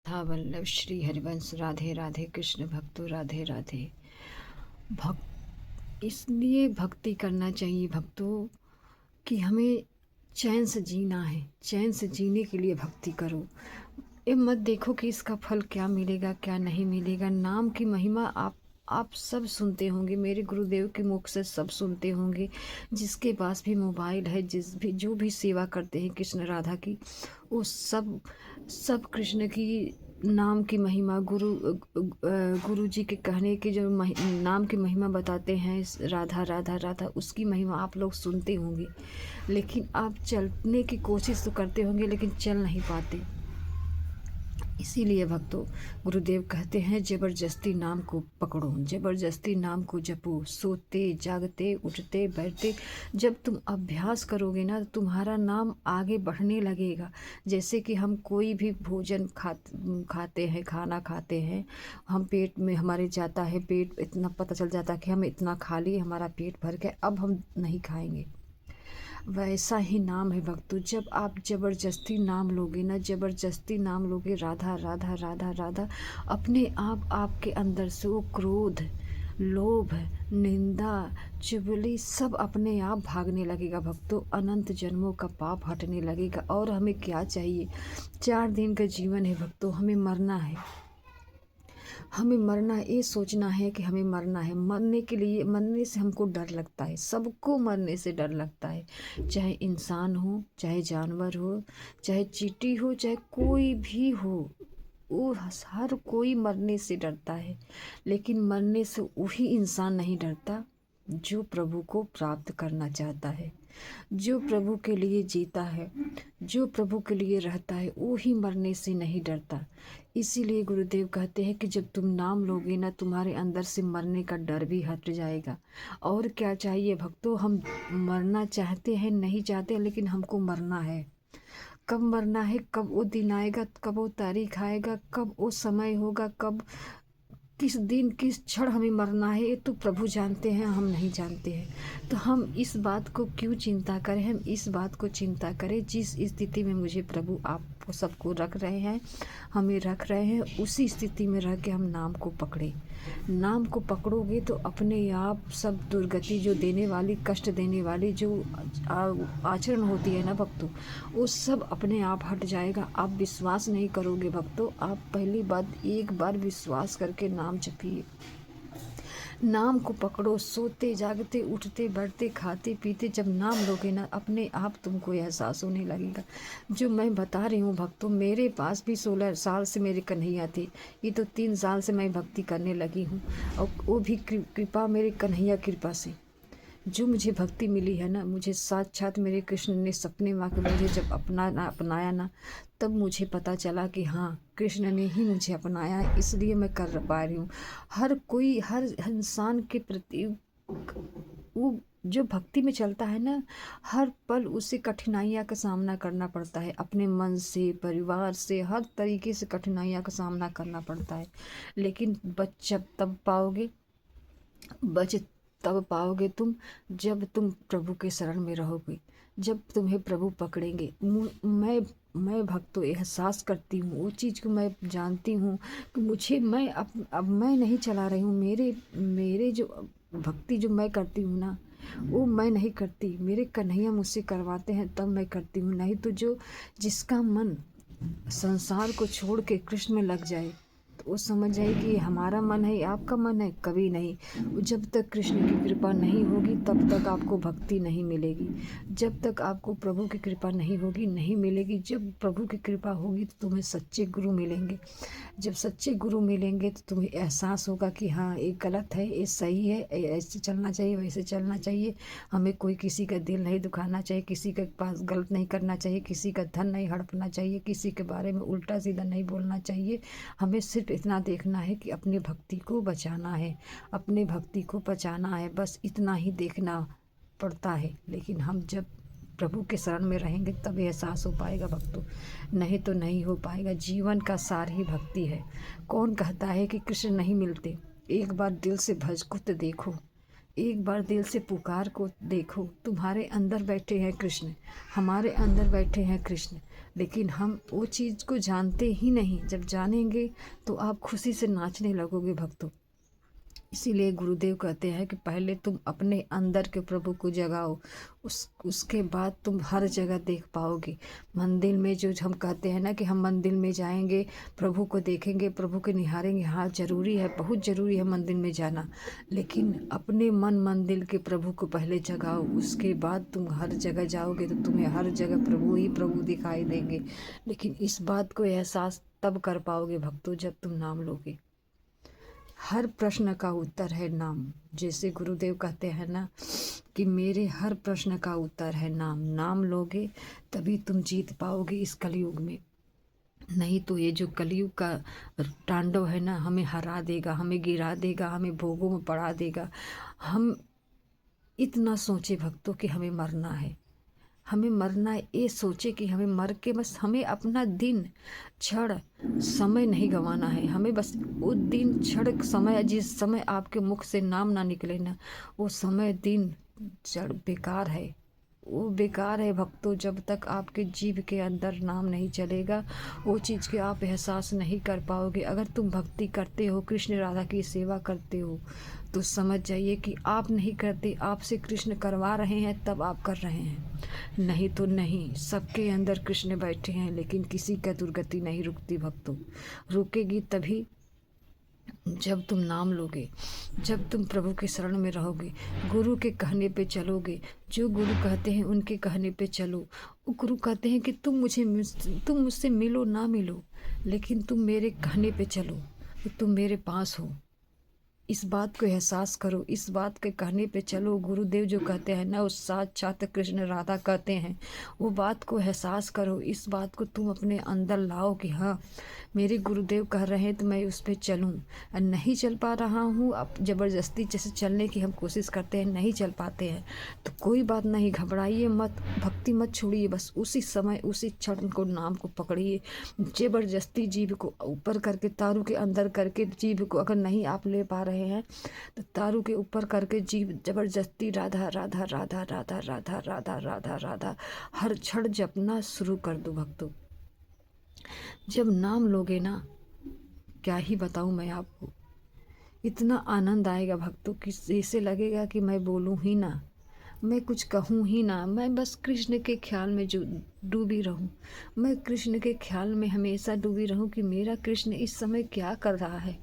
था वल्लभ श्री हरिवंश राधे राधे कृष्ण भक्तो राधे राधे। भक्त इसलिए भक्ति करना चाहिए भक्तों कि हमें चैन से जीना है। चैन से जीने के लिए भक्ति करो। ये मत देखो कि इसका फल क्या मिलेगा क्या नहीं मिलेगा। नाम की महिमा आप सब सुनते होंगे, मेरे गुरुदेव के मुख से सब सुनते होंगे। जिसके पास भी मोबाइल है, जो भी सेवा करते हैं कृष्ण राधा की, वो सब सब कृष्ण की नाम की महिमा गुरु जी के कहने की जो नाम की महिमा बताते हैं, राधा राधा राधा, उसकी महिमा आप लोग सुनते होंगे। लेकिन आप चलने की कोशिश तो करते होंगे लेकिन चल नहीं पाते। इसीलिए भक्तों गुरुदेव कहते हैं जबरदस्ती नाम को पकड़ो, जबरदस्ती नाम को जपो। सोते जागते उठते बैठते जब तुम अभ्यास करोगे ना, तुम्हारा नाम आगे बढ़ने लगेगा। जैसे कि हम कोई भी भोजन खाते हैं, खाना खाते हैं, हम पेट में हमारे जाता है, पेट इतना पता चल जाता है कि हम इतना खा लिए, हमारा पेट भर गया, अब हम नहीं खाएंगे। वैसा ही नाम है भक्तों। जब आप जबरदस्ती नाम लोगे ना, जबरदस्ती नाम लोगे राधा राधा राधा राधा, अपने आप आपके अंदर से वो क्रोध, लोभ, निंदा, चुगली सब अपने आप भागने लगेगा भक्तों। अनंत जन्मों का पाप हटने लगेगा। और हमें क्या चाहिए? 4 दिन का जीवन है भक्तों, हमें मरना है। हमें मरना है, ये सोचना है कि हमें मरना है। मरने के लिए, मरने से हमको डर लगता है, सबको मरने से डर लगता है। चाहे इंसान हो, चाहे जानवर हो, चाहे चींटी हो, चाहे कोई भी हो, वो हर कोई मरने से डरता है। लेकिन मरने से वही इंसान नहीं डरता जो प्रभु को प्राप्त करना चाहता है, जो प्रभु के लिए जीता है, जो प्रभु के लिए रहता है, वो ही मरने से नहीं डरता। इसीलिए गुरुदेव कहते हैं कि जब तुम नाम लोगे ना, तुम्हारे अंदर से मरने का डर भी हट जाएगा। और क्या चाहिए भक्तों? हम मरना चाहते हैं, नहीं चाहते, लेकिन हमको मरना है। कब मरना है, कब वो दिन आएगा, कब वो तारीख आएगा, कब वो समय होगा, कब किस दिन किस क्षण हमें मरना है, ये तो प्रभु जानते हैं, हम नहीं जानते हैं। तो हम इस बात को क्यों चिंता करें? हम इस बात को चिंता करें जिस स्थिति में मुझे प्रभु आपको सबको रख रहे हैं, हमें रख रहे हैं, उसी स्थिति में रह के हम नाम को पकड़े। नाम को पकड़ोगे तो अपने आप सब दुर्गति जो देने वाली, कष्ट देने वाली जो आचरण होती है ना भक्तों, वो सब अपने आप हट जाएगा। आप विश्वास नहीं करोगे भक्तों। आप पहली बात, एक बार विश्वास करके नाम जपिए, नाम को पकड़ो। सोते जागते उठते बैठते खाते पीते जब नाम लोगे ना, अपने आप तुमको एहसास होने लगेगा। जो मैं बता रही हूँ भक्तों, मेरे पास भी 16 साल से मेरे कन्हैया थे। ये तो 3 साल से मैं भक्ति करने लगी हूँ, और वो भी कृपा मेरे कन्हैया कृपा से। जो मुझे भक्ति मिली है ना, मुझे साक्षात मेरे कृष्ण ने सपने में आकर मुझे जब अपनाया ना, तब मुझे पता चला कि हाँ, कृष्ण ने ही मुझे अपनाया है, इसलिए मैं कर पा रही हूँ। हर कोई, हर इंसान के प्रति वो जो भक्ति में चलता है ना, हर पल उसे कठिनाइयाँ का सामना करना पड़ता है। अपने मन से, परिवार से, हर तरीके से कठिनाइयाँ का सामना करना पड़ता है। लेकिन बच जब तब पाओगे, बच तब पाओगे तुम, जब तुम प्रभु के शरण में रहोगे, जब तुम्हें प्रभु पकड़ेंगे। मैं भक्तों एहसास करती हूँ, वो चीज़ को मैं जानती हूँ कि मुझे, मैं अब मैं नहीं चला रही हूँ। मेरे मेरे जो भक्ति जो मैं करती हूँ ना, वो मैं नहीं करती, मेरे कन्हैया मुझसे करवाते हैं तब मैं करती हूँ। नहीं तो जो जिसका मन संसार को छोड़ के कृष्ण में लग जाए, तो वो समझ जाए कि हमारा मन है, आपका मन है, कभी नहीं। जब तक कृष्ण की कृपा नहीं होगी तब तक आपको भक्ति नहीं मिलेगी। जब तक आपको प्रभु की कृपा नहीं होगी, नहीं मिलेगी। जब प्रभु की कृपा होगी तो तुम्हें सच्चे गुरु मिलेंगे। जब सच्चे गुरु मिलेंगे तो तुम्हें एहसास होगा कि हाँ, ये गलत है, ये सही है, ऐसे चलना चाहिए, वैसे चलना चाहिए। हमें कोई किसी का दिल नहीं दुखाना चाहिए, किसी के पास गलत नहीं करना चाहिए, किसी का धन नहीं हड़पना चाहिए, किसी के बारे में उल्टा सीधा नहीं बोलना चाहिए। हमें सिर्फ इतना देखना है कि अपनी भक्ति को बचाना है, अपने भक्ति को बचाना है, बस इतना ही देखना पड़ता है। लेकिन हम जब प्रभु के शरण में रहेंगे तब एहसास हो पाएगा भक्तों, नहीं तो नहीं हो पाएगा। जीवन का सार ही भक्ति है। कौन कहता है कि कृष्ण नहीं मिलते? एक बार दिल से भज को तो देखो, एक बार दिल से पुकार को देखो, तुम्हारे अंदर बैठे हैं कृष्ण, हमारे अंदर बैठे हैं कृष्ण, लेकिन हम वो चीज़ को जानते ही नहीं। जब जानेंगे तो आप खुशी से नाचने लगोगे भक्तों। इसीलिए गुरुदेव कहते हैं कि पहले तुम अपने अंदर के प्रभु को जगाओ, उसके बाद तुम हर जगह देख पाओगे। मंदिर में जो हम कहते हैं ना कि हम मंदिर में जाएंगे, प्रभु को देखेंगे, प्रभु को निहारेंगे, हाँ ज़रूरी है, बहुत ज़रूरी है मंदिर में जाना, लेकिन अपने मन मंदिर के प्रभु को पहले जगाओ, उसके बाद तुम हर जगह जाओगे तो तुम्हें हर जगह प्रभु ही प्रभु दिखाई देंगे। लेकिन इस बात को एहसास तब कर पाओगे भक्तों जब तुम नाम लोगे। हर प्रश्न का उत्तर है नाम। जैसे गुरुदेव कहते हैं ना कि मेरे हर प्रश्न का उत्तर है नाम। नाम लोगे तभी तुम जीत पाओगे इस कलयुग में, नहीं तो ये जो कलयुग का तांडव है ना, हमें हरा देगा, हमें गिरा देगा, हमें भोगों में पड़ा देगा। हम इतना सोचे भक्तों कि हमें मरना है, हमें मरना है, ये सोचे कि हमें मर के बस हमें अपना दिन क्षण समय नहीं गंवाना है। हमें बस वो दिन क्षण समय, जिस समय आपके मुख से नाम ना निकले ना, वो समय दिन क्षण बेकार है, वो बेकार है भक्तों। जब तक आपके जीव के अंदर नाम नहीं चलेगा, वो चीज़ के आप एहसास नहीं कर पाओगे। अगर तुम भक्ति करते हो, कृष्ण राधा की सेवा करते हो, तो समझ जाइए कि आप नहीं करते, आपसे कृष्ण करवा रहे हैं तब आप कर रहे हैं, नहीं तो नहीं। सबके अंदर कृष्ण बैठे हैं, लेकिन किसी का दुर्गति नहीं रुकती भक्तों। रुकेगी तभी जब तुम नाम लोगे, जब तुम प्रभु के शरण में रहोगे, गुरु के कहने पे चलोगे। जो गुरु कहते हैं उनके कहने पे चलो। वो गुरु कहते हैं कि तुम मुझसे मिलो ना मिलो, लेकिन तुम मेरे कहने पे चलो, तो तुम मेरे पास हो। इस बात को एहसास करो, इस बात के कहने पे चलो। गुरुदेव जो कहते हैं ना, उस साक्षात कृष्ण राधा कहते हैं, वो बात को एहसास करो। इस बात को तुम अपने अंदर लाओ कि हाँ, मेरे गुरुदेव कह रहे हैं तो मैं उस पर चलूँ। और नहीं चल पा रहा हूँ, अब ज़बरदस्ती जैसे चलने की हम कोशिश करते हैं, नहीं चल पाते हैं, तो कोई बात नहीं, घबराइए मत, भक्ति मत छोड़िए। बस उसी समय उसी क्षण को नाम को पकड़िए। ज़बरदस्ती जीभ को ऊपर करके, तारू के अंदर करके जीभ को अगर नहीं आप ले पा रहे हैं तो तारू के ऊपर करके जीभ जबरदस्ती राधा राधा राधा राधा राधा राधा राधा राधा हर क्षण जपना शुरू कर दो भक्तों। जब नाम लोगे ना, क्या ही बताऊं मैं आपको, इतना आनंद आएगा भक्तों कि ऐसे लगेगा कि मैं बोलूं ही ना, मैं कुछ कहूँ ही ना, मैं बस कृष्ण के ख्याल में जो डूबी रहूं। मैं कृष्ण के ख्याल में हमेशा डूबी रहूं कि मेरा कृष्ण इस समय क्या कर रहा है,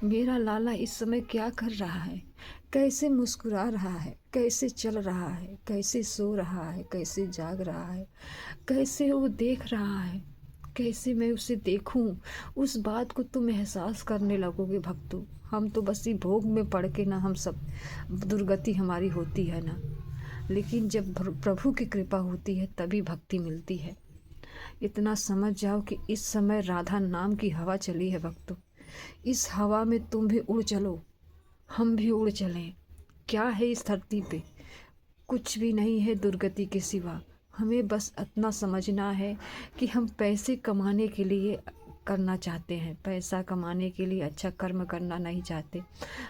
मेरा लाला इस समय क्या कर रहा है, कैसे मुस्कुरा रहा है, कैसे चल रहा है, कैसे सो रहा है, कैसे जाग रहा है, कैसे वो देख रहा है, कैसे मैं उसे देखूं। उस बात को तुम एहसास करने लगोगे भक्तों। हम तो बस ही भोग में पड़ के ना, हम सब दुर्गति हमारी होती है ना, लेकिन जब प्रभु की कृपा होती है तभी भक्ति मिलती है। इतना समझ जाओ कि इस समय राधा नाम की हवा चली है भक्तों। इस हवा में तुम भी उड़ चलो, हम भी उड़ चलें। क्या है इस धरती पे? कुछ भी नहीं है दुर्गति के सिवा। हमें बस इतना समझना है कि हम पैसे कमाने के लिए करना चाहते हैं, पैसा कमाने के लिए अच्छा कर्म करना नहीं चाहते।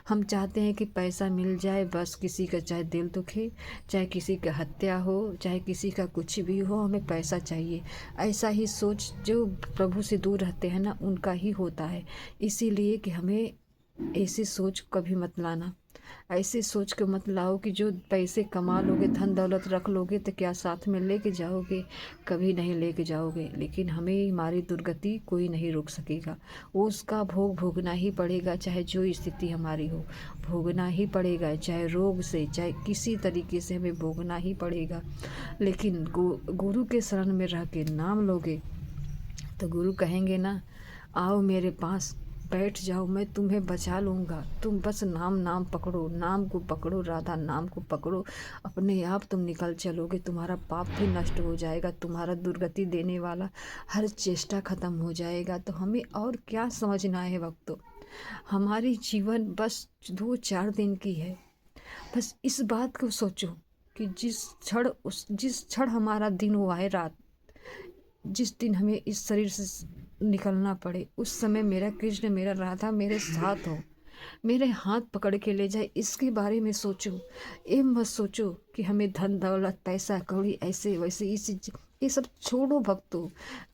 हम चाहते हैं कि पैसा मिल जाए, बस किसी का चाहे दिल दुखे, चाहे किसी का हत्या हो, चाहे किसी का कुछ भी हो, हमें पैसा चाहिए। ऐसा ही सोच जो प्रभु से दूर रहते हैं ना, उनका ही होता है। इसीलिए कि हमें ऐसी सोच कभी मत लाना। ऐसे सोच के मत लाओ कि जो पैसे कमा लोगे, धन दौलत रख लोगे तो क्या साथ में लेके जाओगे, कभी नहीं लेके जाओगे। लेकिन हमें हमारी दुर्गति कोई नहीं रोक सकेगा, वो उसका भोग भोगना ही पड़ेगा। चाहे जो स्थिति हमारी हो, भोगना ही पड़ेगा, चाहे रोग से, चाहे किसी तरीके से हमें भोगना ही पड़ेगा। लेकिन गुरु के शरण में रह के नाम लोगे तो गुरु कहेंगे ना, आओ मेरे पास बैठ जाओ, मैं तुम्हें बचा लूँगा। तुम बस नाम नाम पकड़ो, नाम को पकड़ो, राधा नाम को पकड़ो, अपने आप तुम निकल चलोगे। तुम्हारा पाप भी नष्ट हो जाएगा, तुम्हारा दुर्गति देने वाला हर चेष्टा खत्म हो जाएगा। तो हमें और क्या समझना है भक्तों, हमारी जीवन बस 2-4 दिन की है। बस इस बात को सोचो कि जिस क्षण हमारा दिन हुआ है, रात, जिस दिन हमें इस शरीर से निकलना पड़े, उस समय मेरा कृष्ण, मेरा राधा मेरे साथ हो। मेरे हाथ पकड़ के ले जाए, इसके बारे में सोचो। ये मत सोचो कि हमें धन दौलत पैसा कौड़ी ऐसे वैसे ये सब छोड़ो भक्तों।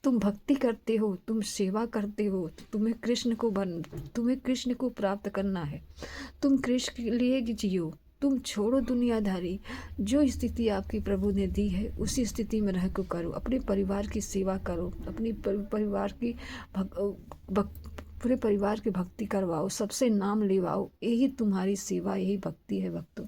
तुम भक्ति करते हो, तुम सेवा करते हो, तो तुम्हें कृष्ण को प्राप्त करना है। तुम कृष्ण के लिए जियो। तुम छोड़ो दुनियादारी। जो स्थिति आपकी प्रभु ने दी है उसी स्थिति में रह को करो। अपने परिवार की सेवा करो, अपनी परिवार की पूरे परिवार की भक्ति करवाओ, सबसे नाम लेवाओ। यही तुम्हारी सेवा, यही भक्ति है भक्तों।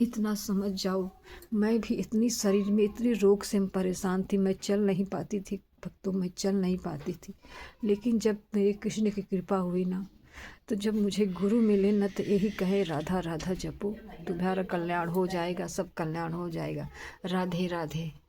इतना समझ जाओ। मैं भी इतनी शरीर में इतनी रोग से परेशान थी, मैं चल नहीं पाती थी भक्तों, मैं चल नहीं पाती थी। लेकिन जब मेरे कृष्ण की कृपा हुई ना, तो जब मुझे गुरु मिले ना, तो यही कहे राधा राधा जपो, तुम्हारा कल्याण हो जाएगा, सब कल्याण हो जाएगा। राधे राधे।